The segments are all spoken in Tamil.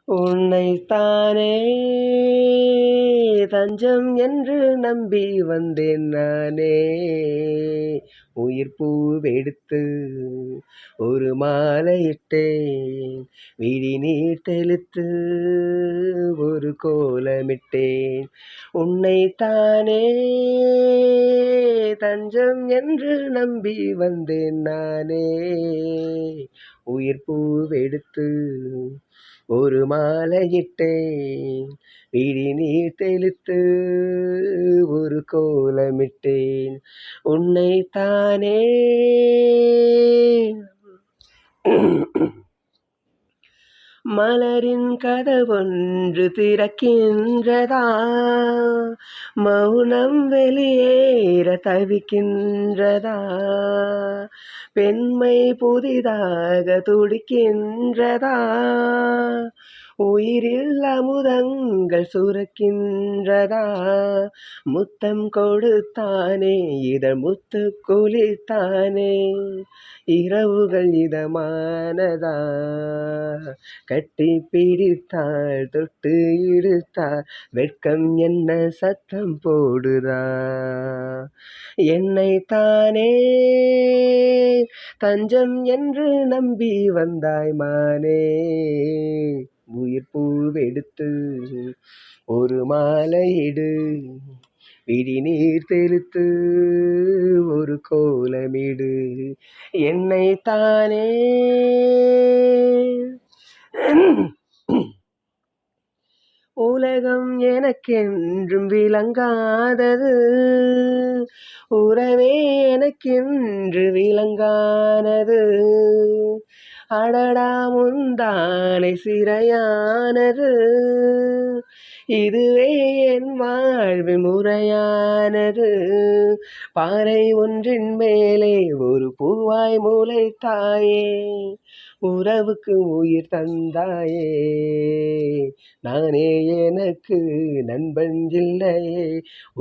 உன்னைத்தானே தஞ்சம் என்று நம்பி வந்தேன் நானே. உயிர் பூவெடுத்து ஒரு மாலையிட்டேன், விழி நீர் தெளித்து ஒரு கோலமிட்டேன். உன்னைத்தானே தஞ்சம் என்று நம்பி வந்தேன் நானே. உயிர் பூவெடுத்து ஒரு மாலையிட்டேன், விழி நீர் தெளித்து ஒரு கோலமிட்டேன். உன்னைத்தானே மலரின் கதவொன்று திறக்கின்றதா, மௌனம் வெளியேற தவிக்கின்றதா, பெண்மை புதிதாக துடிக்கின்றதா, உயிரில் அமுதங்கள் சுரக்கின்றதா, முத்தம் கொடுத்தானே இதழ் முத்து குளித்தானே, இரவுகள் இதமானதா, கட்டி பிடித்தாள் தொட்டு இழுத்தாள், வெட்கம் என்ன சத்தம் போடுதா. என்னைத்தானே தஞ்சம் என்று நம்பி வந்தாய் மானே. உயிர் பூவெடுத்து ஒரு மாலையிடு, விழி நீர் தெளித்து ஒரு கோலமிடு. என்னைத்தானே உலகம் எனக்கென்றும் விளங்காதது, உறவே எனக்கென்று விளங்கானது, அடடா முந்தானை சிறையானது, இதுவே என் வாழ்வு முறையானது. பாறை ஒன்றின் மேலே ஒரு பூவாய் முளைத்தாயே, உறவுக்கு உயிர் தந்தாயே, நானே எனக்கு நண்பன் இல்லையே,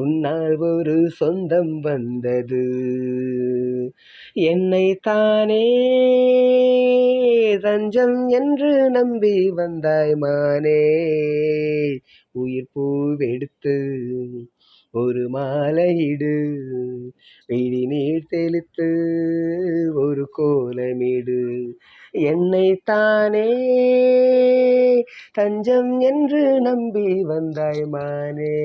உன்னால் ஒரு சொந்தம் வந்தது. என்னைத்தானே தஞ்சம் என்று நம்பி வந்தாய் மானே. உயிர் பூவெடுத்து ஒரு மாலையிடு, விழி நீர் தெளித்து ஒரு கோலமிடு. என்னைத்தானே தஞ்சம் என்று நம்பி வந்தாய் மானே.